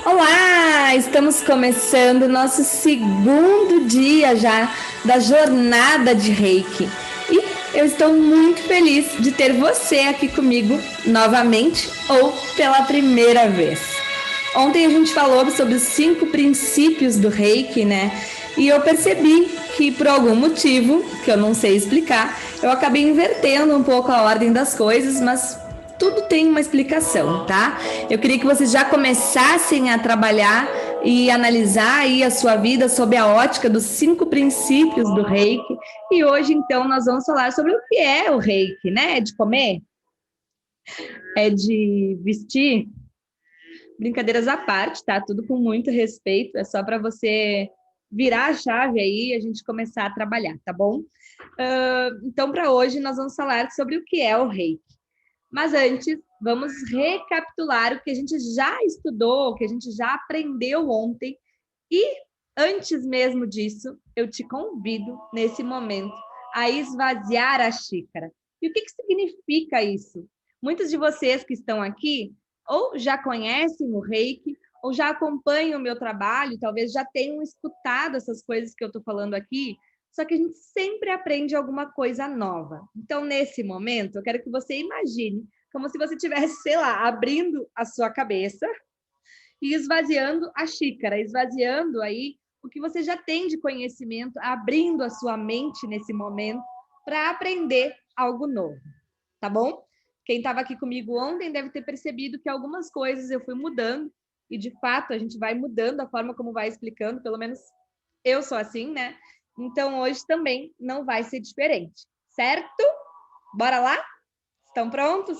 Olá! Estamos começando o nosso segundo dia já da jornada de Reiki. E eu estou muito feliz de ter você aqui comigo novamente ou pela primeira vez. Ontem a gente falou sobre os 5 princípios do Reiki, né? E eu percebi que por algum motivo, que eu não sei explicar, eu acabei invertendo um pouco a ordem das coisas, mas tudo tem uma explicação, tá? Eu queria que vocês já começassem a trabalhar e analisar aí a sua vida sob a ótica dos 5 princípios do Reiki. E hoje, então, nós vamos falar sobre o que é o Reiki, né? É de comer? É de vestir? Brincadeiras à parte, tá? Tudo com muito respeito. É só para você virar a chave aí e a gente começar a trabalhar, tá bom? Então, para hoje, nós vamos falar sobre o que é o Reiki. Mas antes, vamos recapitular o que a gente já estudou, o que a gente já aprendeu ontem. E antes mesmo disso, eu te convido, nesse momento, a esvaziar a xícara. E o que significa isso? Muitos de vocês que estão aqui, ou já conhecem o Reiki, ou já acompanham o meu trabalho, talvez já tenham escutado essas coisas que eu estou falando aqui, só que a gente sempre aprende alguma coisa nova. Então, nesse momento, eu quero que você imagine como se você estivesse, sei lá, abrindo a sua cabeça e esvaziando a xícara, esvaziando aí o que você já tem de conhecimento, abrindo a sua mente nesse momento para aprender algo novo, tá bom? Quem estava aqui comigo ontem deve ter percebido que algumas coisas eu fui mudando e, de fato, a gente vai mudando a forma como vai explicando, pelo menos eu sou assim, né? Então, hoje também não vai ser diferente, certo? Bora lá? Estão prontos?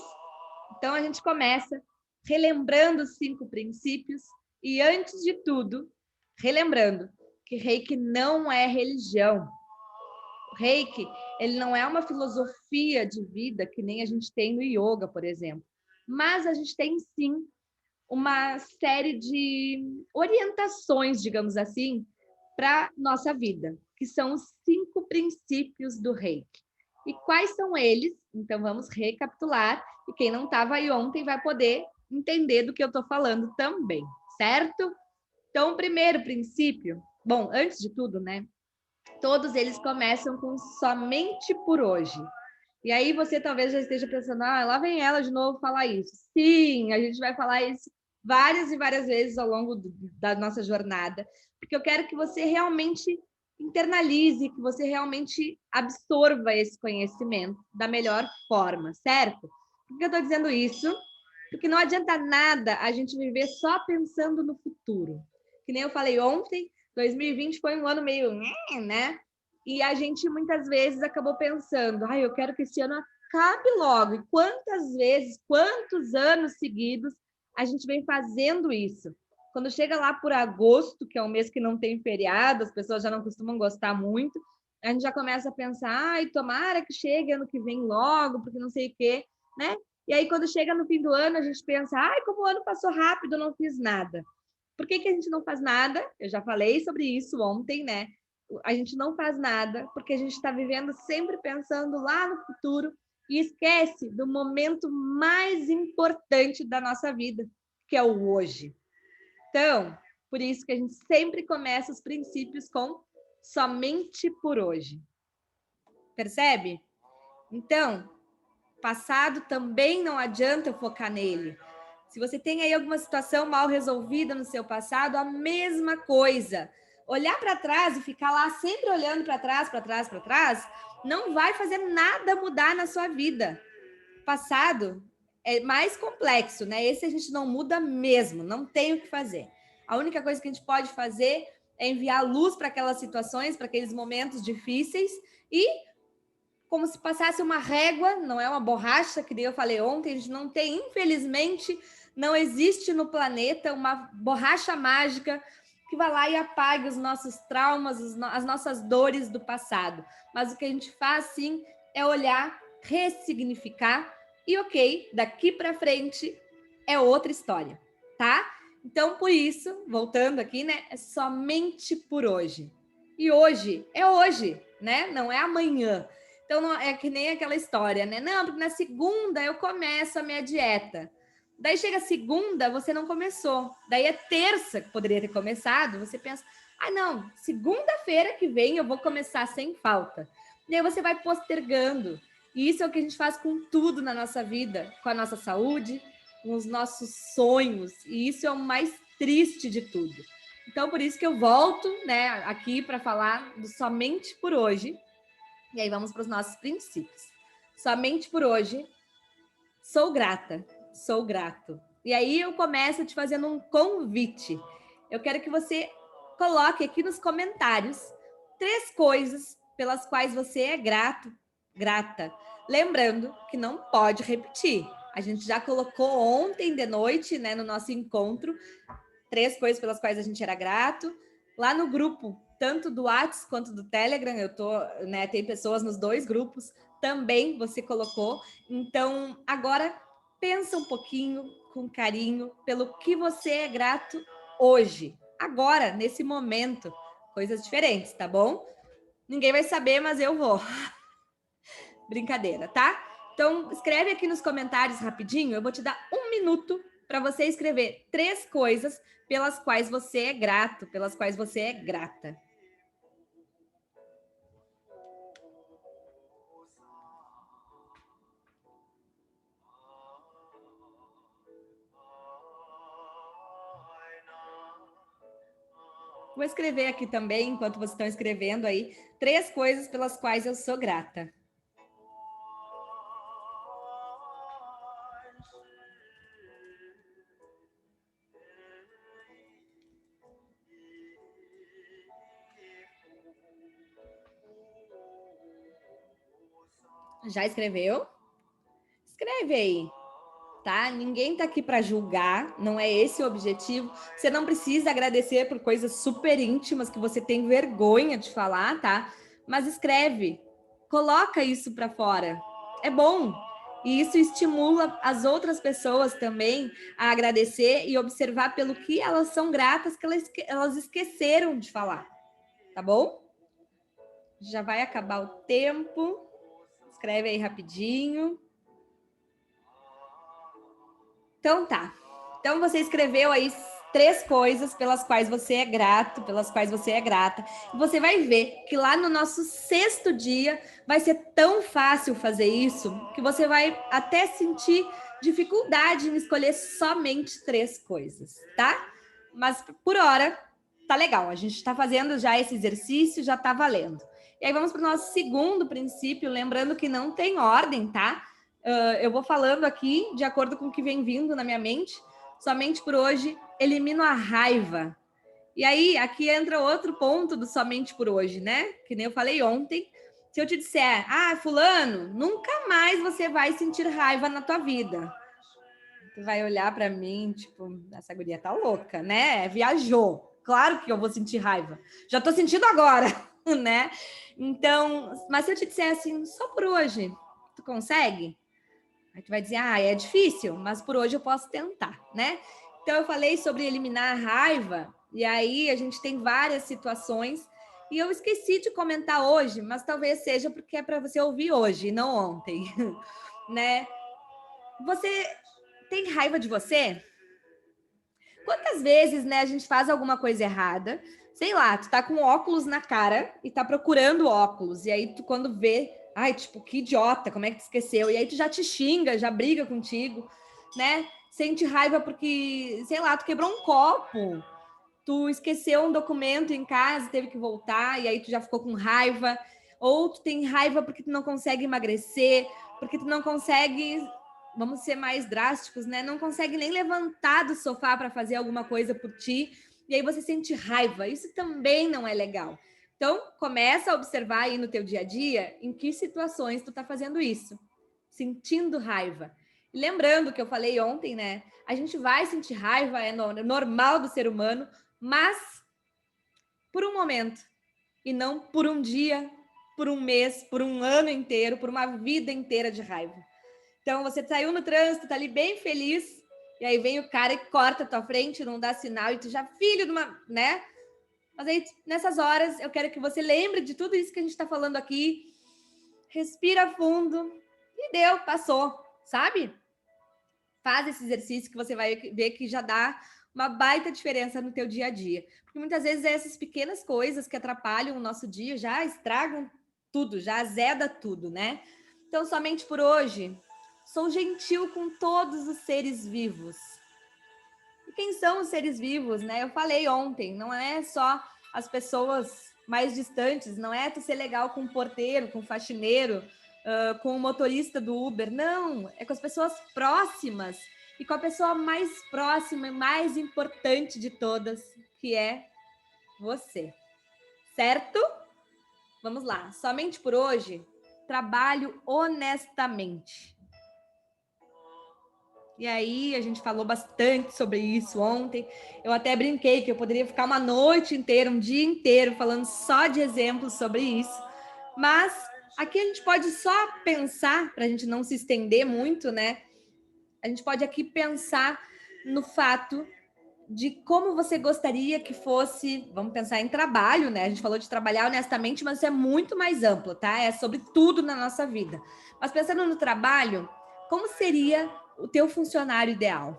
Então, a gente começa relembrando os 5 princípios e, antes de tudo, relembrando que Reiki não é religião. O Reiki, ele não é uma filosofia de vida que nem a gente tem no yoga, por exemplo. Mas a gente tem, sim, uma série de orientações, digamos assim, para nossa vida, que são os 5 princípios do Reiki. E quais são eles? Então vamos recapitular, e quem não estava aí ontem vai poder entender do que eu estou falando também, certo? Então, o primeiro princípio, bom, antes de tudo, né? Todos eles começam com somente por hoje. E aí você talvez já esteja pensando, ah, lá vem ela de novo falar isso. Sim, a gente vai falar isso várias e várias vezes ao longo da nossa jornada, porque eu quero que você realmente internalize, que você realmente absorva esse conhecimento da melhor forma, certo? Por que eu estou dizendo isso? Porque não adianta nada a gente viver só pensando no futuro. Que nem eu falei ontem, 2020 foi um ano meio, né? E a gente muitas vezes acabou pensando, ah, eu quero que esse ano acabe logo. E quantas vezes, quantos anos seguidos a gente vem fazendo isso? Quando chega lá por agosto, que é um mês que não tem feriado, as pessoas já não costumam gostar muito, a gente já começa a pensar, ai, tomara que chegue ano que vem logo, porque não sei o quê, né? E aí, quando chega no fim do ano, a gente pensa, ai, como o ano passou rápido, eu não fiz nada. Por que a gente não faz nada? Eu já falei sobre isso ontem, né? A gente não faz nada porque a gente está vivendo sempre pensando lá no futuro e esquece do momento mais importante da nossa vida, que é o hoje. Então, por isso que a gente sempre começa os princípios com somente por hoje. Percebe? Então, passado também não adianta eu focar nele. Se você tem aí alguma situação mal resolvida no seu passado, a mesma coisa. Olhar para trás e ficar lá sempre olhando para trás, para trás, para trás, não vai fazer nada mudar na sua vida. Passado é mais complexo, né? Esse a gente não muda mesmo, não tem o que fazer. A única coisa que a gente pode fazer é enviar luz para aquelas situações, para aqueles momentos difíceis e como se passasse uma régua, não é uma borracha, que eu falei ontem, a gente não tem, infelizmente, não existe no planeta uma borracha mágica que vá lá e apague os nossos traumas, as nossas dores do passado. Mas o que a gente faz, sim, é olhar, ressignificar e, ok, daqui para frente é outra história, tá? Então, por isso, voltando aqui, né, é somente por hoje. E hoje é hoje, né? Não é amanhã. Então, não, é que nem aquela história, né? Não, porque na segunda eu começo a minha dieta. Daí chega a segunda, você não começou. Daí a terça, que poderia ter começado, você pensa, ah, não, segunda-feira que vem eu vou começar sem falta. E aí você vai postergando. E isso é o que a gente faz com tudo na nossa vida, com a nossa saúde, com os nossos sonhos. E isso é o mais triste de tudo. Então, por isso que eu volto, né, aqui para falar do somente por hoje. E aí vamos para os nossos princípios. Somente por hoje, sou grata, sou grato. E aí eu começo te fazendo um convite. Eu quero que você coloque aqui nos comentários 3 coisas pelas quais você é grato, grata. Lembrando que não pode repetir. A gente já colocou ontem de noite, né, no nosso encontro, 3 coisas pelas quais a gente era grato. Lá no grupo, tanto do WhatsApp quanto do Telegram, eu tô, né, tem pessoas nos 2 grupos, também você colocou. Então, agora pensa um pouquinho com carinho pelo que você é grato hoje, agora, nesse momento, coisas diferentes, tá bom? Ninguém vai saber, mas eu vou. Brincadeira, tá? Então, escreve aqui nos comentários rapidinho, eu vou te dar 1 minuto para você escrever 3 coisas pelas quais você é grato, pelas quais você é grata. Vou escrever aqui também, enquanto vocês estão escrevendo aí, 3 coisas pelas quais eu sou grata. Já escreveu? Escreve aí, tá? Ninguém tá aqui para julgar, não é esse o objetivo. Você não precisa agradecer por coisas super íntimas que você tem vergonha de falar, tá? Mas escreve, coloca isso para fora. É bom. E isso estimula as outras pessoas também a agradecer e observar pelo que elas são gratas, que elas esqueceram de falar. Tá bom? Já vai acabar o tempo. Escreve aí rapidinho. Então tá. Então você escreveu aí 3 coisas pelas quais você é grato, pelas quais você é grata. E você vai ver que lá no nosso 6º dia vai ser tão fácil fazer isso que você vai até sentir dificuldade em escolher somente 3 coisas, tá? Mas por hora tá legal. A gente está fazendo já esse exercício, já tá valendo. E aí vamos para o nosso 2º princípio, lembrando que não tem ordem, tá? Eu vou falando aqui de acordo com o que vem vindo na minha mente. Somente por hoje, elimino a raiva. E aí, aqui entra outro ponto do somente por hoje, né? Que nem eu falei ontem. Se eu te disser, ah, fulano, nunca mais você vai sentir raiva na tua vida. Tu vai olhar para mim, tipo, essa guria tá louca, né? Viajou. Claro que eu vou sentir raiva. Já tô sentindo agora, né? Então, mas se eu te disser assim, só por hoje, tu consegue? Aí tu vai dizer, ah, é difícil, mas por hoje eu posso tentar, né? Então eu falei sobre eliminar a raiva, e aí a gente tem várias situações, e eu esqueci de comentar hoje, mas talvez seja porque é para você ouvir hoje, e não ontem, né? Você tem raiva de você? Quantas vezes, né, a gente faz alguma coisa errada, sei lá, tu tá com óculos na cara e tá procurando óculos, e aí tu quando vê, ai, tipo, que idiota, como é que tu esqueceu? E aí tu já te xinga, já briga contigo, né? Sente raiva porque, sei lá, tu quebrou um copo, tu esqueceu um documento em casa, teve que voltar, e aí tu já ficou com raiva, ou tu tem raiva porque tu não consegue emagrecer, porque tu não consegue, vamos ser mais drásticos, né? Não consegue nem levantar do sofá para fazer alguma coisa por ti, e aí você sente raiva. Isso também não é legal. Então, começa a observar aí no teu dia a dia em que situações tu tá fazendo isso, sentindo raiva. E lembrando que eu falei ontem, né? A gente vai sentir raiva, é normal do ser humano, mas por um momento, e não por um dia, por um mês, por um ano inteiro, por uma vida inteira de raiva. Então, você saiu no trânsito, tá ali bem feliz, e aí vem o cara e corta a tua frente, não dá sinal, e tu já, filho de uma, né? Mas aí, nessas horas, eu quero que você lembre de tudo isso que a gente tá falando aqui, respira fundo, e deu, passou, sabe? Faz esse exercício que você vai ver que já dá uma baita diferença no teu dia a dia. Porque muitas vezes essas pequenas coisas que atrapalham o nosso dia já estragam tudo, já azeda tudo, né? Então, somente por hoje, sou gentil com todos os seres vivos. E quem são os seres vivos, né? Eu falei ontem, não é só as pessoas mais distantes, não é tu ser legal com o porteiro, com o faxineiro, com o motorista do Uber, não, é com as pessoas próximas e com a pessoa mais próxima e mais importante de todas, que é você, certo? Vamos lá, somente por hoje, trabalho honestamente. E aí, a gente falou bastante sobre isso ontem. Eu até brinquei que eu poderia ficar uma noite inteira, um dia inteiro, falando só de exemplos sobre isso. Mas aqui a gente pode só pensar, para a gente não se estender muito, né? A gente pode aqui pensar no fato de como você gostaria que fosse, vamos pensar em trabalho, né? A gente falou de trabalhar honestamente, mas isso é muito mais amplo, tá? É sobre tudo na nossa vida. Mas pensando no trabalho, como seria o teu funcionário ideal?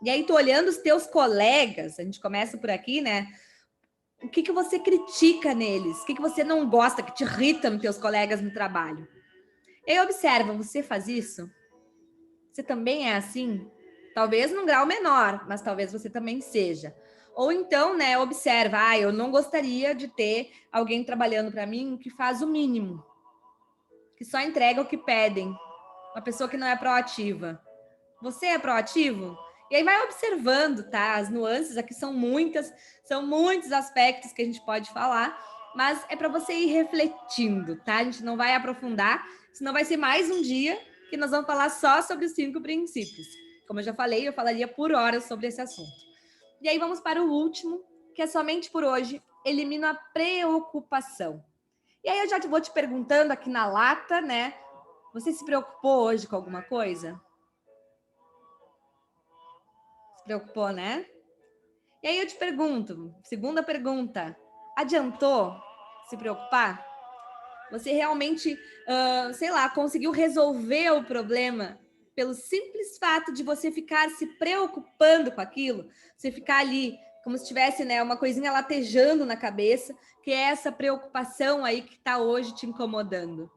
E aí, tu olhando os teus colegas, a gente começa por aqui, né? O que você critica neles? O que você não gosta, que te irrita nos teus colegas no trabalho? E aí, observa, você faz isso? Você também é assim? Talvez num grau menor, mas talvez você também seja. Ou então, né, observa, eu não gostaria de ter alguém trabalhando para mim que faz o mínimo, que só entrega o que pedem, uma pessoa que não é proativa. Você é proativo? E aí vai observando, tá? As nuances aqui são muitas, são muitos aspectos que a gente pode falar, mas é para você ir refletindo, tá? A gente não vai aprofundar, senão vai ser mais um dia que nós vamos falar só sobre os 5 princípios. Como eu já falei, eu falaria por horas sobre esse assunto. E aí vamos para o último, que é somente por hoje, elimina a preocupação. E aí eu já vou te perguntando aqui na lata, né? Você se preocupou hoje com alguma coisa? Se preocupou, né? E aí eu te pergunto, segunda pergunta, adiantou se preocupar? Você realmente, sei lá, conseguiu resolver o problema pelo simples fato de você ficar se preocupando com aquilo? Você ficar ali como se tivesse, né, uma coisinha latejando na cabeça, que é essa preocupação aí que está hoje te incomodando.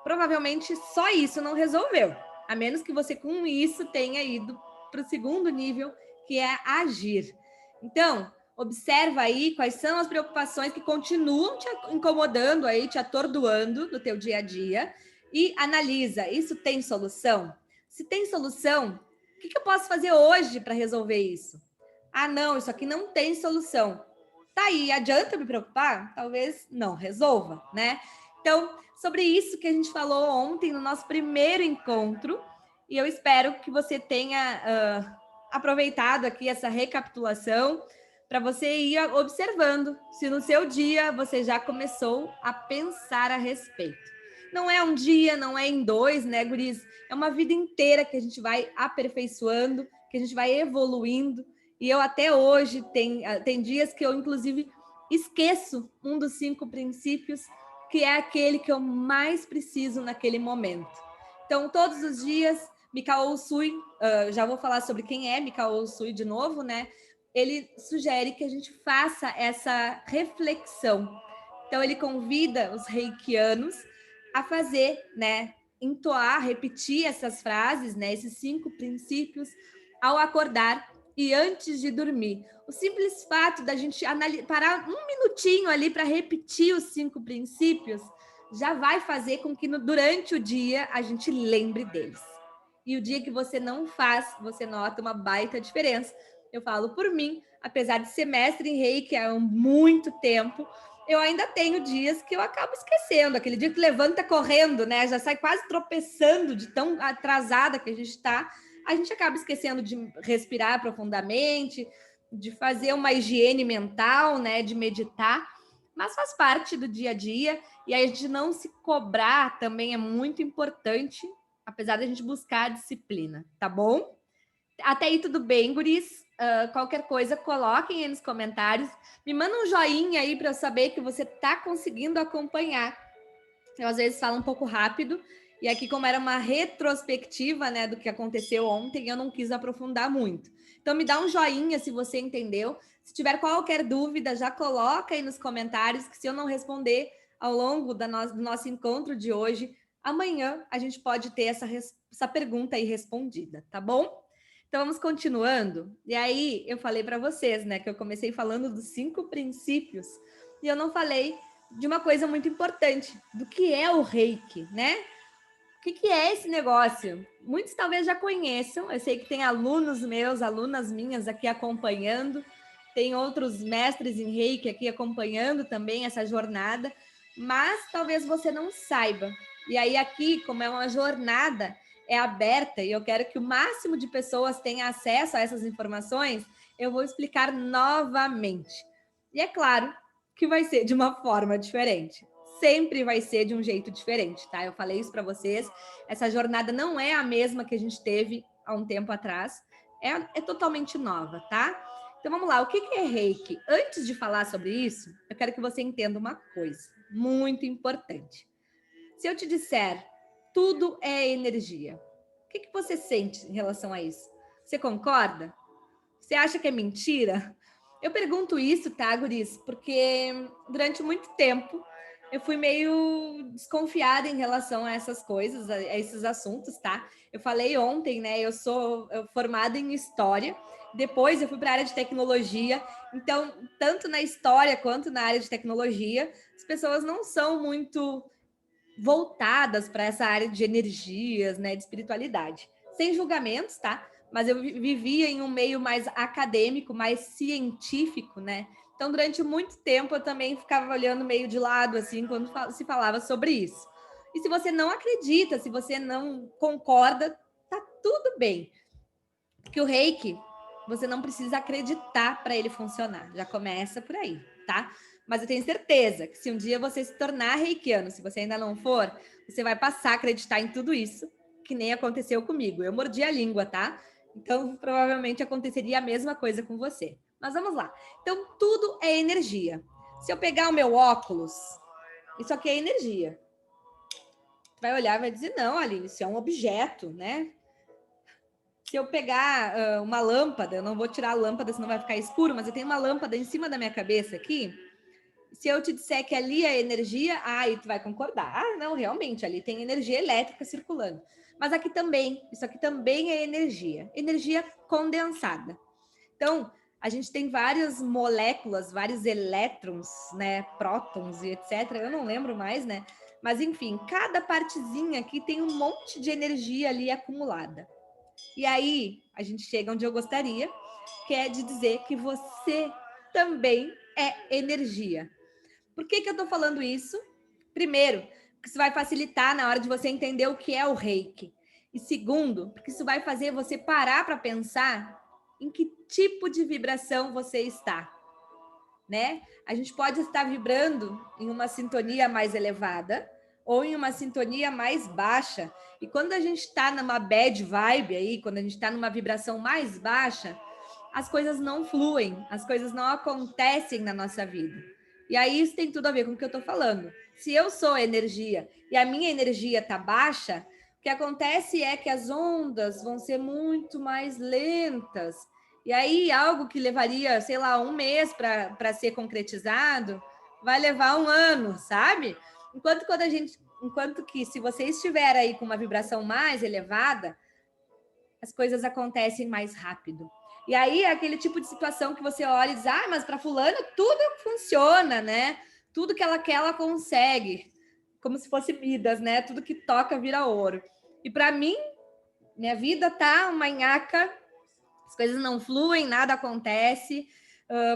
Provavelmente só isso não resolveu, a menos que você com isso tenha ido para o segundo nível, que é agir. Então, observa aí quais são as preocupações que continuam te incomodando aí, te atordoando no teu dia a dia e analisa, isso tem solução? Se tem solução, o que eu posso fazer hoje para resolver isso? Ah, não, isso aqui não tem solução. Tá aí, adianta me preocupar? Talvez não resolva, né? Então, sobre isso que a gente falou ontem no nosso primeiro encontro, e eu espero que você tenha aproveitado aqui essa recapitulação para você ir observando se no seu dia você já começou a pensar a respeito. Não é um dia, não é em 2, né, guris? É uma vida inteira que a gente vai aperfeiçoando, que a gente vai evoluindo. E eu até hoje tem dias que eu, inclusive, esqueço um dos 5 princípios, que é aquele que eu mais preciso naquele momento. Então, todos os dias, Mikao Usui, já vou falar sobre quem é Mikao Usui de novo, né? Ele sugere que a gente faça essa reflexão. Então, ele convida os reikianos a fazer, né? Entoar, repetir essas frases, né? Esses 5 princípios ao acordar e antes de dormir. O simples fato da gente parar um minutinho ali para repetir os 5 princípios já vai fazer com que durante o dia a gente lembre deles. E o dia que você não faz, você nota uma baita diferença. Eu falo por mim, apesar de ser mestre em Reiki há muito tempo, eu ainda tenho dias que eu acabo esquecendo. Aquele dia que levanta correndo, né? Já sai quase tropeçando de tão atrasada que a gente está. A gente acaba esquecendo de respirar profundamente, de fazer uma higiene mental, né? De meditar. Mas faz parte do dia a dia. E aí a gente não se cobrar também é muito importante, apesar da gente buscar a disciplina, tá bom? Até aí tudo bem, guris? Qualquer coisa, coloquem aí nos comentários. Me manda um joinha aí para eu saber que você está conseguindo acompanhar. Eu, às vezes, falo um pouco rápido E aqui, como era uma retrospectiva, né, do que aconteceu ontem, eu não quis aprofundar muito. Então, me dá um joinha se você entendeu. Se tiver qualquer dúvida, já coloca aí nos comentários, que se eu não responder ao longo do nosso encontro de hoje, amanhã a gente pode ter essa pergunta aí respondida, tá bom? Então, vamos continuando. E aí, eu falei para vocês, né, que eu comecei falando dos 5 princípios, e eu não falei de uma coisa muito importante, do que é o Reiki, né? O que é esse negócio? Muitos talvez já conheçam. Eu sei que tem alunos meus, alunas minhas aqui acompanhando, tem outros mestres em Reiki aqui acompanhando também essa jornada, mas talvez você não saiba. E aí aqui, como é uma jornada, é aberta e eu quero que o máximo de pessoas tenha acesso a essas informações, eu vou explicar novamente. E é claro que vai ser de uma forma diferente. Sempre vai ser de um jeito diferente, tá? Eu falei isso para vocês. Essa jornada não é a mesma que a gente teve há um tempo atrás. É totalmente nova, tá? Então vamos lá. O que é Reiki? Antes de falar sobre isso, eu quero que você entenda uma coisa muito importante. Se eu te disser tudo é energia, o que você sente em relação a isso? Você concorda? Você acha que é mentira? Eu pergunto isso, tá, guris? Porque durante muito tempo eu fui meio desconfiada em relação a essas coisas, a esses assuntos, tá? Eu falei ontem, né? Eu sou formada em história, depois eu fui para a área de tecnologia, então, tanto na história quanto na área de tecnologia, as pessoas não são muito voltadas para essa área de energias, né, de espiritualidade. Sem julgamentos, tá? Mas eu vivia em um meio mais acadêmico, mais científico, né? Então, durante muito tempo, eu também ficava olhando meio de lado, assim, quando se falava sobre isso. E se você não acredita, se você não concorda, tá tudo bem. Porque o Reiki, você não precisa acreditar para ele funcionar. Já começa por aí, tá? Mas eu tenho certeza que se um dia você se tornar reikiano, se você ainda não for, você vai passar a acreditar em tudo isso, que nem aconteceu comigo. Eu mordi a língua, tá? Então, provavelmente aconteceria a mesma coisa com você. Mas vamos lá. Então, tudo é energia. Se eu pegar o meu óculos, isso aqui é energia. Vai olhar e vai dizer, não, Aline, isso é um objeto, né? Se eu pegar uma lâmpada, eu não vou tirar a lâmpada, senão vai ficar escuro, mas eu tenho uma lâmpada em cima da minha cabeça aqui. Se eu te disser que ali é energia, aí tu vai concordar. Ah, não, realmente, ali tem energia elétrica circulando. Mas aqui também, isso aqui também é energia condensada. Então, a gente tem várias moléculas, vários elétrons, né, prótons e etc. Eu não lembro mais, né? Mas enfim, cada partezinha aqui tem um monte de energia ali acumulada. E aí, a gente chega onde eu gostaria, que é de dizer que você também é energia. Por que eu estou falando isso? Primeiro, porque isso vai facilitar na hora de você entender o que é o Reiki. E segundo, porque isso vai fazer você parar para pensar em que tipo de vibração você está, né? A gente pode estar vibrando em uma sintonia mais elevada ou em uma sintonia mais baixa. E quando a gente está numa bad vibe aí, quando a gente está numa vibração mais baixa, as coisas não fluem, as coisas não acontecem na nossa vida. E aí isso tem tudo a ver com o que eu estou falando. Se eu sou energia e a minha energia está baixa, o que acontece é que as ondas vão ser muito mais lentas. E aí, algo que levaria, sei lá, um mês para ser concretizado, vai levar um ano, sabe? Enquanto que se você estiver aí com uma vibração mais elevada, as coisas acontecem mais rápido. E aí é aquele tipo de situação que você olha e diz, ah, mas para fulano tudo funciona, né? Tudo que ela quer, ela consegue. Como se fosse Midas, né? Tudo que toca vira ouro. E para mim, minha vida tá uma nhaca, as coisas não fluem, nada acontece,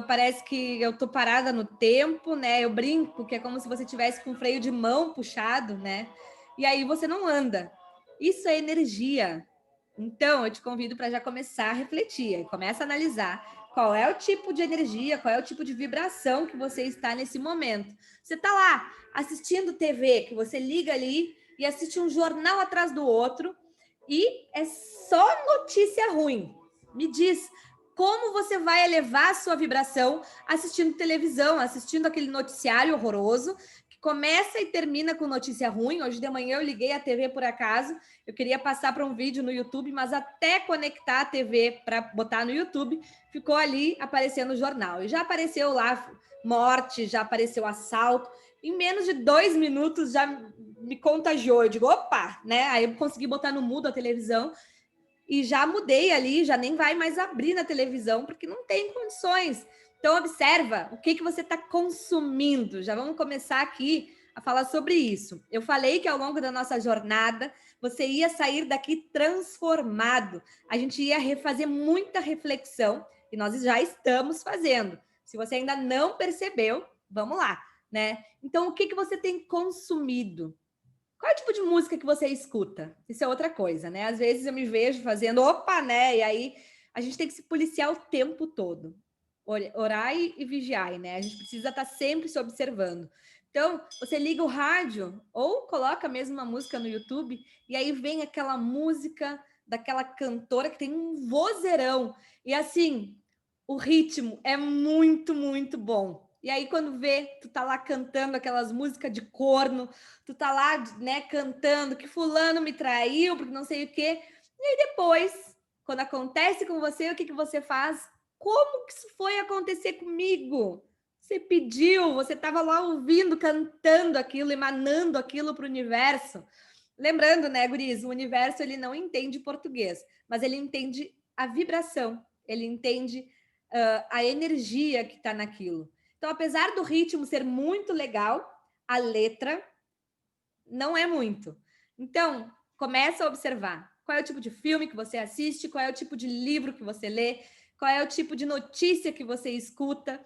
parece que eu tô parada no tempo, né? Eu brinco que é como se você tivesse com o freio de mão puxado, né? E aí você não anda. Isso é energia. Então, eu te convido para já começar a refletir, começa a analisar qual é o tipo de energia, qual é o tipo de vibração que você está nesse momento. Você está lá assistindo TV, que você liga ali e assiste um jornal atrás do outro e é só notícia ruim. Me diz, como você vai elevar a sua vibração assistindo televisão, assistindo aquele noticiário horroroso, que começa e termina com notícia ruim. Hoje de manhã eu liguei a TV por acaso, eu queria passar para um vídeo no YouTube, mas até conectar a TV para botar no YouTube, ficou ali aparecendo o jornal. E já apareceu lá morte, já apareceu assalto. Em menos de 2 minutos já me contagiou. Eu digo, opa, né? Aí eu consegui botar no mudo a televisão e já mudei ali, já nem vai mais abrir na televisão, porque não tem condições. Então, observa o que você está consumindo. Já vamos começar aqui a falar sobre isso. Eu falei que ao longo da nossa jornada, você ia sair daqui transformado. A gente ia fazer muita reflexão, e nós já estamos fazendo. Se você ainda não percebeu, vamos lá, né? Então, o que você tem consumido? Qual é o tipo de música que você escuta? Isso é outra coisa, né? Às vezes eu me vejo fazendo, opa, né? E aí a gente tem que se policiar o tempo todo. Orai e vigiai, né? A gente precisa estar sempre se observando. Então, você liga o rádio ou coloca mesmo uma música no YouTube e aí vem aquela música daquela cantora que tem um vozeirão. E assim, o ritmo é muito, muito bom. E aí, quando vê, tu tá lá cantando aquelas músicas de corno, tu tá lá, né, cantando que fulano me traiu, porque não sei o quê. E aí depois, quando acontece com você, o que você faz? Como que isso foi acontecer comigo? Você pediu, você estava lá ouvindo, cantando aquilo, emanando aquilo para o universo. Lembrando, né, guris, o universo ele não entende português, mas ele entende a vibração, ele entende a energia que está naquilo. Então, apesar do ritmo ser muito legal, a letra não é muito. Então, começa a observar qual é o tipo de filme que você assiste, qual é o tipo de livro que você lê, qual é o tipo de notícia que você escuta.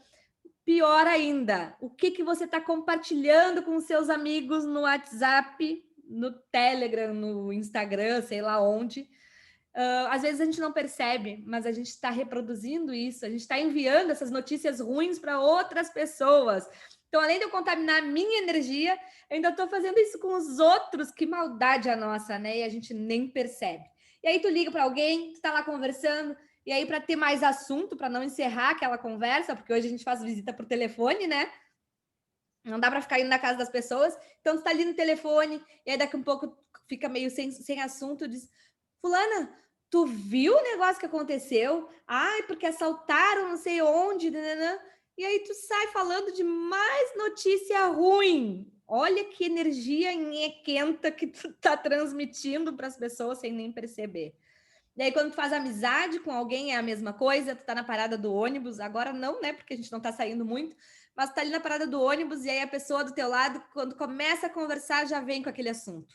Pior ainda, o que você está compartilhando com os seus amigos no WhatsApp, no Telegram, no Instagram, sei lá onde. Às vezes a gente não percebe, mas a gente está reproduzindo isso, a gente está enviando essas notícias ruins para outras pessoas. Então, além de eu contaminar a minha energia, eu ainda estou fazendo isso com os outros. Que maldade a nossa, né? E a gente nem percebe. E aí tu liga para alguém, tu está lá conversando, e aí para ter mais assunto, para não encerrar aquela conversa, porque hoje a gente faz visita por telefone, né? Não dá para ficar indo na casa das pessoas. Então, tu está ali no telefone, e aí daqui a um pouco fica meio sem assunto, diz, fulana, tu viu o negócio que aconteceu? Ai, porque assaltaram não sei onde, nananã. E aí tu sai falando de mais notícia ruim. Olha que energia nhequenta que tu tá transmitindo para as pessoas sem nem perceber. E aí, quando tu faz amizade com alguém, é a mesma coisa, tu tá na parada do ônibus, agora não, né? Porque a gente não tá saindo muito, mas tu tá ali na parada do ônibus, e aí a pessoa do teu lado, quando começa a conversar, já vem com aquele assunto.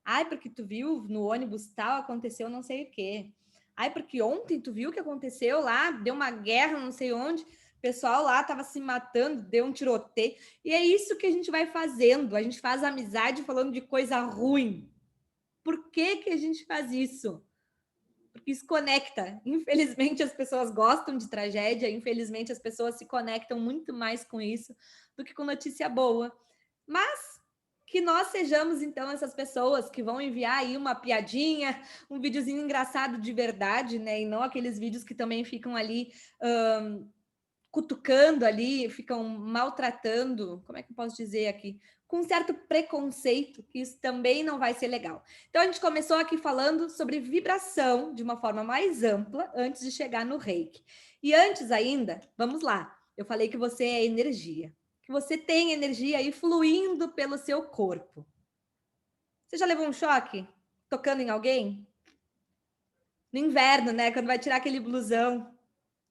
Ai, porque tu viu no ônibus tal, aconteceu não sei o quê. Ai, porque ontem tu viu o que aconteceu lá, deu uma guerra não sei onde, o pessoal lá tava se matando, deu um tiroteio. E é isso que a gente vai fazendo, a gente faz amizade falando de coisa ruim. Por que a gente faz isso? Porque isso conecta. Infelizmente, as pessoas gostam de tragédia, infelizmente, as pessoas se conectam muito mais com isso do que com notícia boa. Mas que nós sejamos, então, essas pessoas que vão enviar aí uma piadinha, um videozinho engraçado de verdade, né? E não aqueles vídeos que também ficam ali cutucando ali, ficam maltratando, como é que eu posso dizer aqui? Com um certo preconceito, que isso também não vai ser legal. Então, a gente começou aqui falando sobre vibração de uma forma mais ampla, antes de chegar no reiki. E antes ainda, vamos lá, eu falei que você é energia, que você tem energia aí fluindo pelo seu corpo. Você já levou um choque tocando em alguém? No inverno, né? Quando vai tirar aquele blusão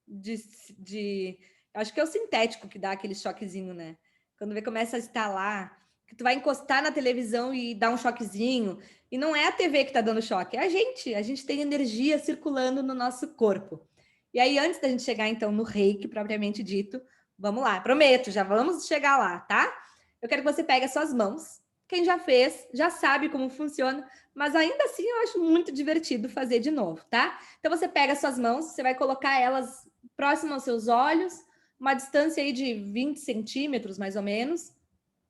de acho que é o sintético que dá aquele choquezinho, né? Quando vê começa a estalar, que tu vai encostar na televisão e dá um choquezinho, e não é a TV que tá dando choque, é a gente tem energia circulando no nosso corpo. E aí, antes da gente chegar, então, no reiki, propriamente dito, vamos lá, prometo, já vamos chegar lá, tá? Eu quero que você pegue as suas mãos. Quem já fez, já sabe como funciona, mas ainda assim eu acho muito divertido fazer de novo, tá? Então você pega as suas mãos, você vai colocar elas próximo aos seus olhos, uma distância aí de 20 centímetros, mais ou menos,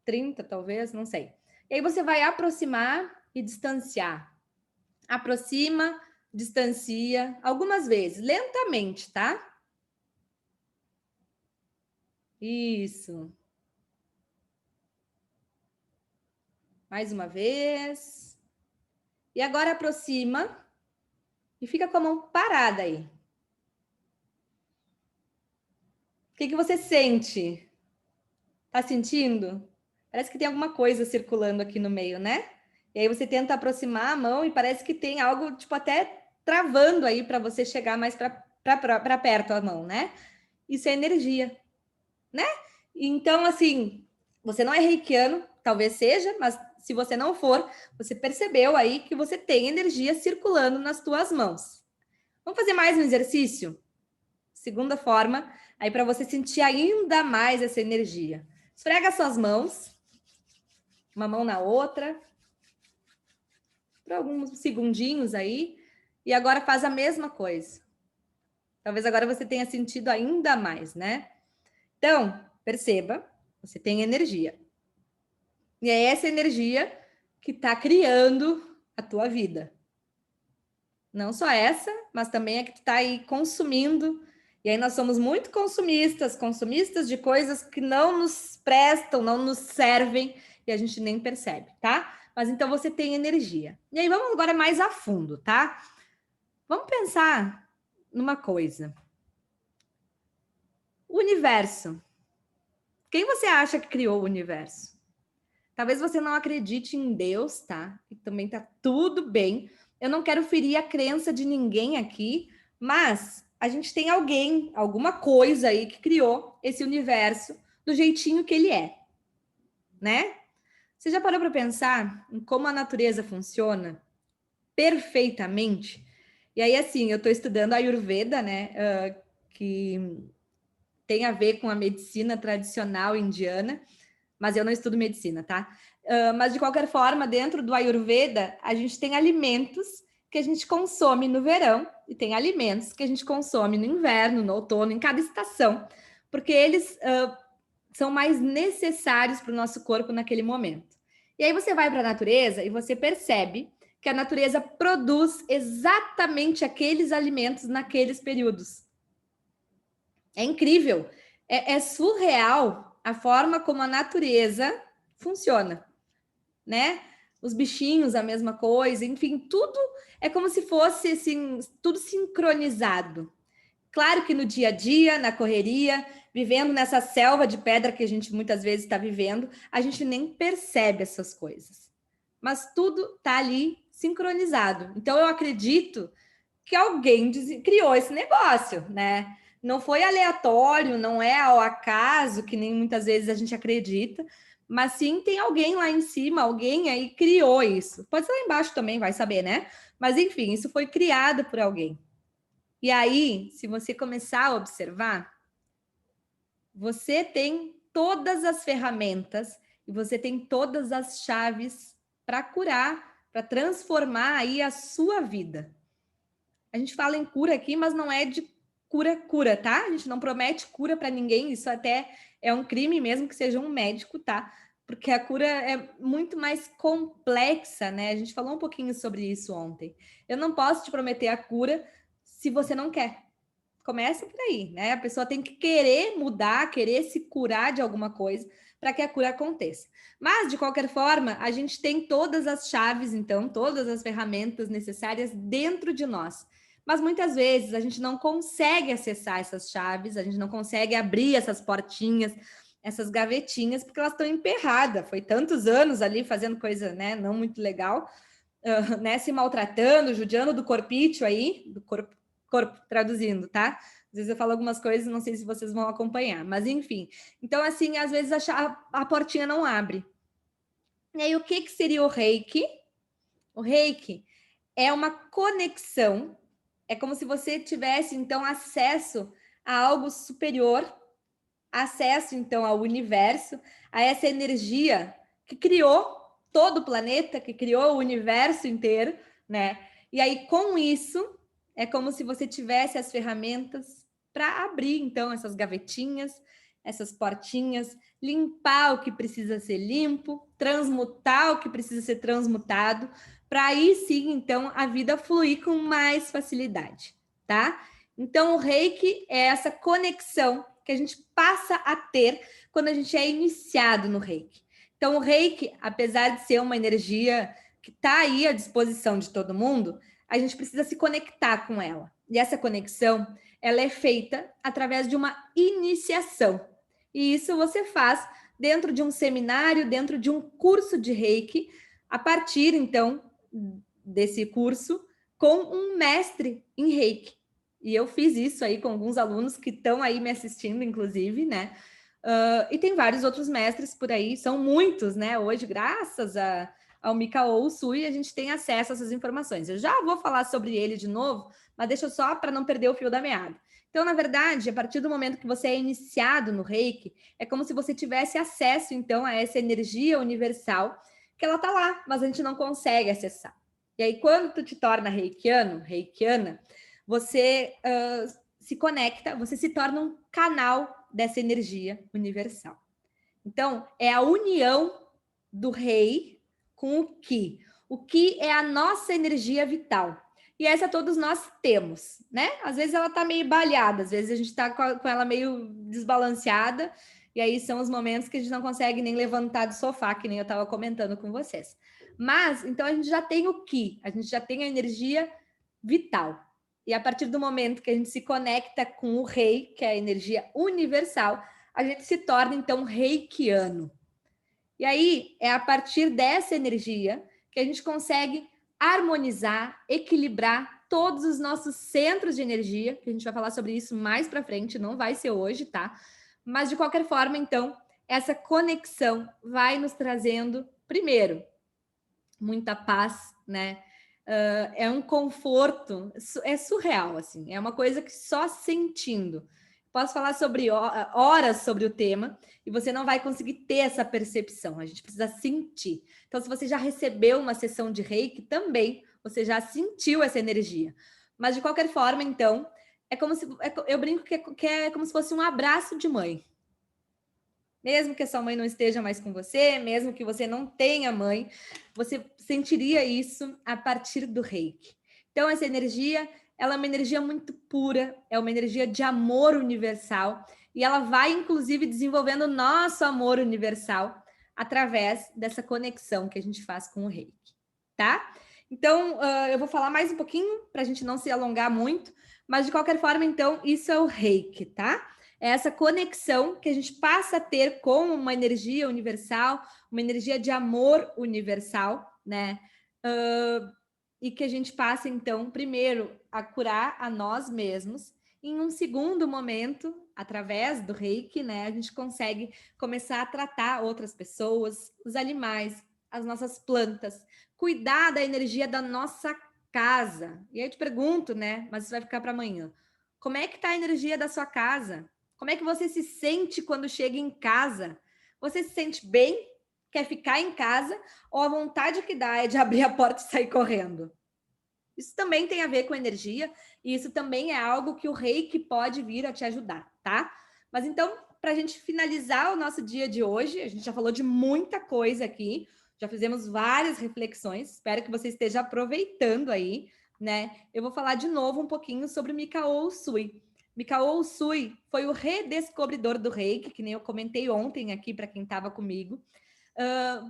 30 talvez, não sei. E aí você vai aproximar e distanciar. Aproxima, distancia, algumas vezes, lentamente, tá? Isso. Mais uma vez. E agora aproxima e fica com a mão parada aí. O que você sente? Tá sentindo? Parece que tem alguma coisa circulando aqui no meio, né? E aí você tenta aproximar a mão e parece que tem algo, tipo, até travando aí para você chegar mais para perto a mão, né? Isso é energia, né? Então, assim, você não é reikiano, talvez seja, mas se você não for, você percebeu aí que você tem energia circulando nas tuas mãos. Vamos fazer mais um exercício? Segunda forma, aí para você sentir ainda mais essa energia. Esfrega suas mãos, uma mão na outra, por alguns segundinhos aí, e agora faz a mesma coisa. Talvez agora você tenha sentido ainda mais, né? Então, perceba, você tem energia. E é essa energia que está criando a tua vida. Não só essa, mas também a que tu está aí consumindo. E aí nós somos muito consumistas de coisas que não nos prestam, não nos servem, e a gente nem percebe, tá? Mas então você tem energia. E aí vamos agora mais a fundo, tá? Vamos pensar numa coisa. O universo. Quem você acha que criou o universo? Talvez você não acredite em Deus, tá? E também tá tudo bem. Eu não quero ferir a crença de ninguém aqui, mas a gente tem alguém, alguma coisa aí que criou esse universo do jeitinho que ele é, né? Você já parou para pensar em como a natureza funciona perfeitamente? E aí, assim, eu estou estudando a Ayurveda, né? Que tem a ver com a medicina tradicional indiana, mas eu não estudo medicina, tá? Mas de qualquer forma, dentro do Ayurveda, a gente tem alimentos que a gente consome no verão e tem alimentos que a gente consome no inverno, no outono, em cada estação, porque eles são mais necessários para o nosso corpo naquele momento. E aí você vai para a natureza e você percebe que a natureza produz exatamente aqueles alimentos naqueles períodos. É incrível, é surreal a forma como a natureza funciona, né? Os bichinhos, a mesma coisa, enfim, tudo é como se fosse assim, tudo sincronizado. Claro que no dia a dia, na correria, vivendo nessa selva de pedra que a gente muitas vezes está vivendo, a gente nem percebe essas coisas. Mas tudo está ali sincronizado. Então eu acredito que alguém criou esse negócio, né? Não foi aleatório, não é ao acaso, que nem muitas vezes a gente acredita, mas sim tem alguém lá em cima, alguém aí criou isso. Pode ser lá embaixo também, vai saber, né? Mas enfim, isso foi criado por alguém. E aí, se você começar a observar, você tem todas as ferramentas e você tem todas as chaves para curar, para transformar aí a sua vida. A gente fala em cura aqui, mas não é de cura, tá? A gente não promete cura para ninguém, isso até é um crime mesmo que seja um médico, tá? Porque a cura é muito mais complexa, né? A gente falou um pouquinho sobre isso ontem. Eu não posso te prometer a cura se você não quer. Começa por aí, né? A pessoa tem que querer mudar, querer se curar de alguma coisa para que a cura aconteça. Mas, de qualquer forma, a gente tem todas as chaves, então, todas as ferramentas necessárias dentro de nós. Mas muitas vezes a gente não consegue acessar essas chaves, a gente não consegue abrir essas portinhas, essas gavetinhas, porque elas estão emperradas. Foi tantos anos ali fazendo coisa, né, não muito legal, né, se maltratando, judiando do corpício aí, do corpo traduzindo, tá? Às vezes eu falo algumas coisas, não sei se vocês vão acompanhar, mas enfim. Então, assim, às vezes a portinha não abre. E aí, o que seria o reiki? O reiki é uma conexão, é como se você tivesse, então, acesso a algo superior, acesso, então, ao universo, a essa energia que criou todo o planeta, que criou o universo inteiro, né? E aí, com isso, é como se você tivesse as ferramentas para abrir, então, essas gavetinhas, essas portinhas, limpar o que precisa ser limpo, transmutar o que precisa ser transmutado, para aí sim, então, a vida fluir com mais facilidade, tá? Então, o reiki é essa conexão que a gente passa a ter quando a gente é iniciado no reiki. Então, o reiki, apesar de ser uma energia que está aí à disposição de todo mundo, a gente precisa se conectar com ela. E essa conexão, ela é feita através de uma iniciação. E isso você faz dentro de um seminário, dentro de um curso de reiki, a partir, então, desse curso, com um mestre em reiki. E eu fiz isso aí com alguns alunos que estão aí me assistindo, inclusive, né? E tem vários outros mestres por aí, são muitos, né? Hoje, graças ao Mikao Usui, a gente tem acesso a essas informações. Eu já vou falar sobre ele de novo, mas deixa só para não perder o fio da meada. Então, na verdade, a partir do momento que você é iniciado no Reiki, é como se você tivesse acesso, então, a essa energia universal, que ela está lá, mas a gente não consegue acessar. E aí, quando tu te torna reikiano, reikiana, você se conecta, você se torna um canal dessa energia universal. Então, é a união do rei com o ki. O ki é a nossa energia vital. E essa todos nós temos, né? Às vezes ela tá meio baleada, às vezes a gente tá com ela meio desbalanceada, e aí são os momentos que a gente não consegue nem levantar do sofá, que nem eu estava comentando com vocês. Mas, então a gente já tem o ki, a gente já tem a energia vital. E a partir do momento que a gente se conecta com o rei, que é a energia universal, a gente se torna, então, reikiano. E aí, é a partir dessa energia que a gente consegue harmonizar, equilibrar todos os nossos centros de energia, que a gente vai falar sobre isso mais para frente, não vai ser hoje, tá? Mas, de qualquer forma, então, essa conexão vai nos trazendo, primeiro, muita paz, né? É um conforto, é surreal, assim, é uma coisa que só sentindo. Posso falar sobre horas sobre o tema e você não vai conseguir ter essa percepção, a gente precisa sentir. Então, se você já recebeu uma sessão de reiki, também você já sentiu essa energia. Mas, de qualquer forma, então, é como se. Eu brinco que é como se fosse um abraço de mãe. Mesmo que a sua mãe não esteja mais com você, mesmo que você não tenha mãe, você sentiria isso a partir do reiki. Então, essa energia, ela é uma energia muito pura, é uma energia de amor universal, e ela vai, inclusive, desenvolvendo o nosso amor universal através dessa conexão que a gente faz com o reiki, tá? Então, eu vou falar mais um pouquinho, para a gente não se alongar muito, mas, de qualquer forma, então, isso é o reiki, tá? É essa conexão que a gente passa a ter com uma energia universal, uma energia de amor universal, né? E que a gente passa, então, primeiro, a curar a nós mesmos. Em um segundo momento, através do reiki, né? A gente consegue começar a tratar outras pessoas, os animais, as nossas plantas, cuidar da energia da nossa casa. E aí eu te pergunto, né? Mas isso vai ficar para amanhã. Como é que está a energia da sua casa? Como é que você se sente quando chega em casa? Você se sente bem? Quer ficar em casa? Ou a vontade que dá é de abrir a porta e sair correndo? Isso também tem a ver com energia, e isso também é algo que o reiki pode vir a te ajudar, tá? Mas então, para a gente finalizar o nosso dia de hoje, a gente já falou de muita coisa aqui, já fizemos várias reflexões, espero que você esteja aproveitando aí, né? Eu vou falar de novo um pouquinho sobre Mikao Usui. Mikao Usui foi o redescobridor do reiki, que nem eu comentei ontem aqui para quem estava comigo.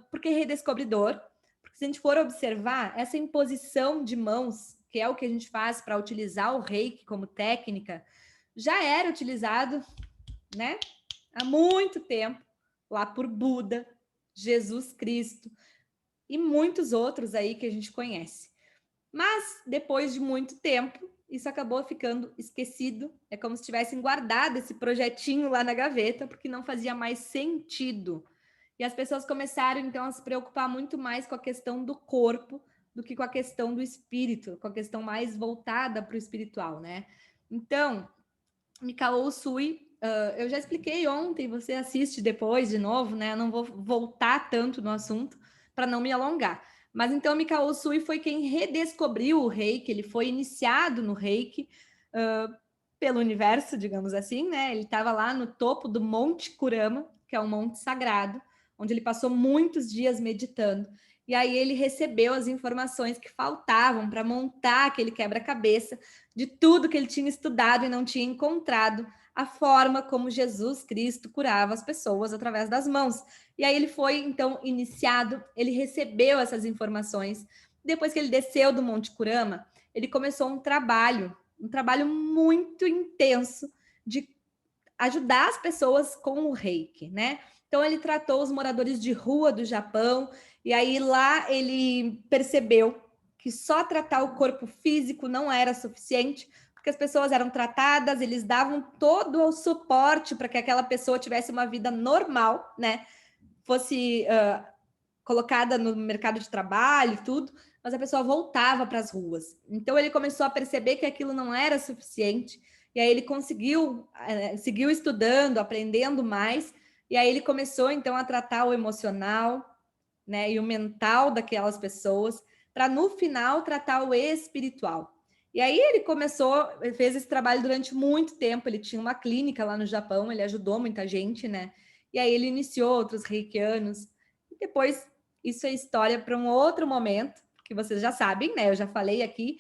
Por que redescobridor? Porque se a gente for observar, essa imposição de mãos, que é o que a gente faz para utilizar o reiki como técnica, já era utilizado, né, há muito tempo, lá por Buda, Jesus Cristo e muitos outros aí que a gente conhece. Mas, depois de muito tempo, isso acabou ficando esquecido. É como se tivessem guardado esse projetinho lá na gaveta, porque não fazia mais sentido. E as pessoas começaram, então, a se preocupar muito mais com a questão do corpo do que com a questão do espírito, com a questão mais voltada para o espiritual, né? Então, Mikao Usui, eu já expliquei ontem, você assiste depois de novo, né? Eu não vou voltar tanto no assunto para não me alongar. Mas então, Mikao Usui foi quem redescobriu o reiki, ele foi iniciado no reiki pelo universo, digamos assim, né? Ele estava lá no topo do Monte Kurama, que é um monte sagrado, onde ele passou muitos dias meditando. e aí ele recebeu as informações que faltavam para montar aquele quebra-cabeça de tudo que ele tinha estudado e não tinha encontrado a forma como Jesus Cristo curava as pessoas através das mãos. E aí ele foi, então, iniciado, ele recebeu essas informações. Depois que ele desceu do Monte Kurama, ele começou um trabalho muito intenso de ajudar as pessoas com o reiki, né? Então ele tratou os moradores de rua do Japão, e aí lá ele percebeu que só tratar o corpo físico não era suficiente, porque as pessoas eram tratadas, eles davam todo o suporte para que aquela pessoa tivesse uma vida normal, né? Fosse colocada no mercado de trabalho e tudo, mas a pessoa voltava para as ruas. Então ele começou a perceber que aquilo não era suficiente, e aí ele seguiu estudando, aprendendo mais, e aí ele começou então a tratar o emocional, né, e o mental daquelas pessoas, para no final tratar o espiritual. E aí ele fez esse trabalho durante muito tempo, ele tinha uma clínica lá no Japão, ele ajudou muita gente, né? E aí ele iniciou outros reikianos, e depois isso é história para um outro momento, que vocês já sabem, né? Eu já falei aqui,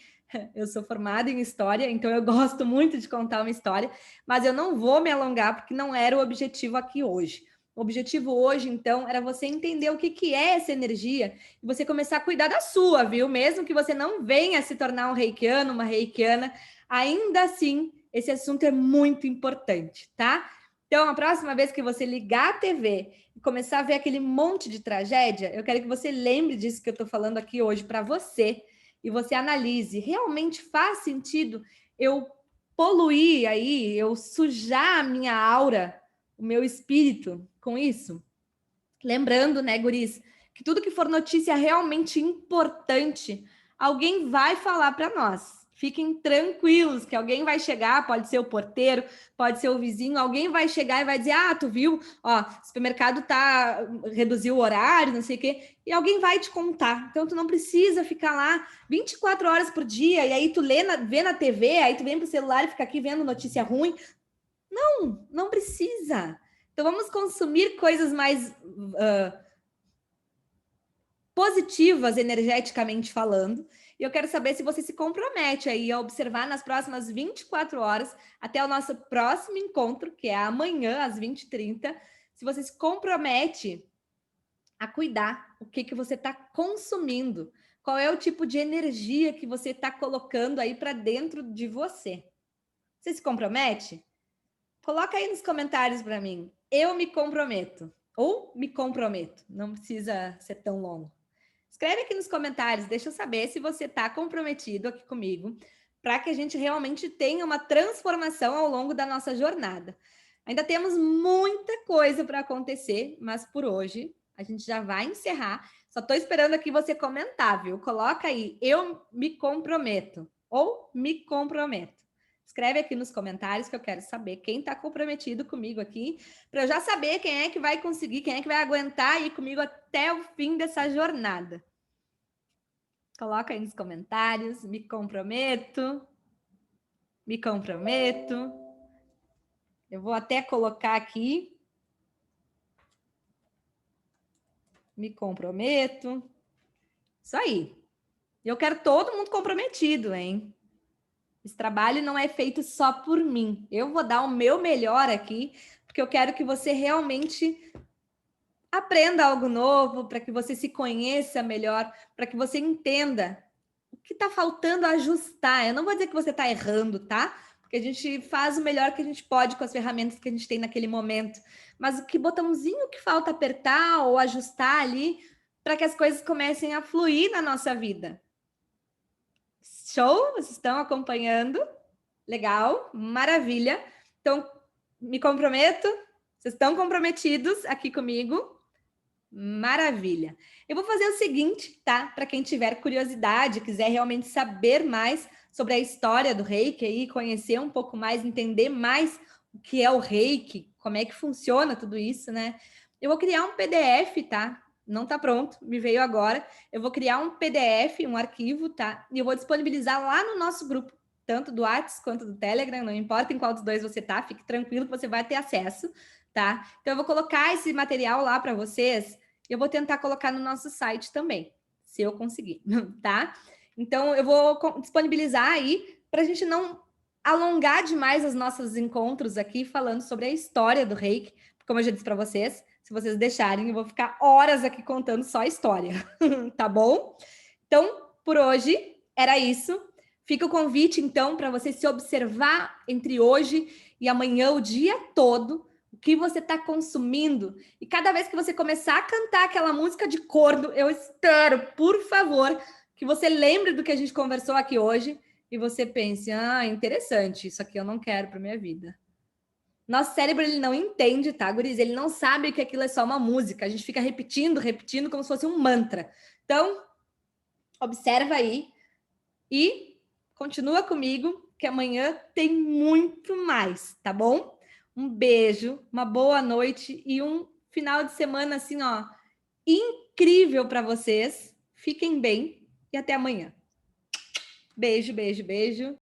eu sou formada em história, então eu gosto muito de contar uma história, mas eu não vou me alongar porque não era o objetivo aqui hoje. O objetivo hoje, então, era você entender o que é essa energia e você começar a cuidar da sua, viu? Mesmo que você não venha se tornar um reikiano, uma reikiana, ainda assim, esse assunto é muito importante, tá? Então, a próxima vez que você ligar a TV e começar a ver aquele monte de tragédia, eu quero que você lembre disso que eu estou falando aqui hoje para você e você analise. Realmente faz sentido eu poluir aí, eu sujar a minha aura, o meu espírito com isso? Lembrando, né, guris, que tudo que for notícia realmente importante, alguém vai falar para nós. Fiquem tranquilos que alguém vai chegar, pode ser o porteiro, pode ser o vizinho, alguém vai chegar e vai dizer: "Ah, tu viu? Ó, o supermercado reduziu o horário, não sei o quê", e alguém vai te contar. Então tu não precisa ficar lá 24 horas por dia e aí tu vê na TV, aí tu vem pro celular e fica aqui vendo notícia ruim. Não, não precisa. Então vamos consumir coisas mais positivas energeticamente falando. E eu quero saber se você se compromete aí a observar nas próximas 24 horas, até o nosso próximo encontro, que é amanhã, às 20h30, se você se compromete a cuidar o que você está consumindo, qual é o tipo de energia que você está colocando aí para dentro de você. Você se compromete? Coloca aí nos comentários para mim. Eu me comprometo. Ou me comprometo. Não precisa ser tão longo. Escreve aqui nos comentários. Deixa eu saber se você está comprometido aqui comigo para que a gente realmente tenha uma transformação ao longo da nossa jornada. Ainda temos muita coisa para acontecer, mas por hoje a gente já vai encerrar. Só estou esperando aqui você comentar, viu? Coloca aí, eu me comprometo ou me comprometo. Escreve aqui nos comentários que eu quero saber quem está comprometido comigo aqui, para eu já saber quem é que vai conseguir, quem é que vai aguentar ir comigo até o fim dessa jornada. Coloca aí nos comentários, me comprometo, me comprometo. Eu vou até colocar aqui, me comprometo. Isso aí. Eu quero todo mundo comprometido, hein? Esse trabalho não é feito só por mim. Eu vou dar o meu melhor aqui, porque eu quero que você realmente aprenda algo novo, para que você se conheça melhor, para que você entenda o que está faltando ajustar. Eu não vou dizer que você está errando, tá? Porque a gente faz o melhor que a gente pode com as ferramentas que a gente tem naquele momento. Mas o que botãozinho que falta apertar ou ajustar ali para que as coisas comecem a fluir na nossa vida. Show? Vocês estão acompanhando? Legal, maravilha. Então, me comprometo. Vocês estão comprometidos aqui comigo? Maravilha. Eu vou fazer o seguinte, tá? Para quem tiver curiosidade, quiser realmente saber mais sobre a história do Reiki e conhecer um pouco mais, entender mais o que é o Reiki, como é que funciona tudo isso, né? Eu vou criar um PDF, tá? Não tá pronto, me veio agora. Eu vou criar um PDF, um arquivo, tá? E eu vou disponibilizar lá no nosso grupo, tanto do WhatsApp quanto do Telegram, não importa em qual dos dois você tá, fique tranquilo que você vai ter acesso, tá? Então eu vou colocar esse material lá para vocês. Eu vou tentar colocar no nosso site também. se eu conseguir, tá? Então, eu vou disponibilizar aí para a gente não alongar demais os nossos encontros aqui falando sobre a história do reiki. Como eu já disse para vocês, se vocês deixarem, eu vou ficar horas aqui contando só a história, tá bom? Então, por hoje, era isso. Fica o convite, então, para você se observar entre hoje e amanhã, o dia todo, o que você está consumindo. E cada vez que você começar a cantar aquela música de corno, eu espero, por favor, que você lembre do que a gente conversou aqui hoje e você pense, interessante, isso aqui eu não quero para minha vida. Nosso cérebro, ele não entende, tá, guris? Ele não sabe que aquilo é só uma música. A gente fica repetindo, repetindo, como se fosse um mantra. Então, observa aí e continua comigo, que amanhã tem muito mais, tá bom? Um beijo, uma boa noite e um final de semana assim, ó, incrível para vocês. Fiquem bem e até amanhã. Beijo, beijo, beijo.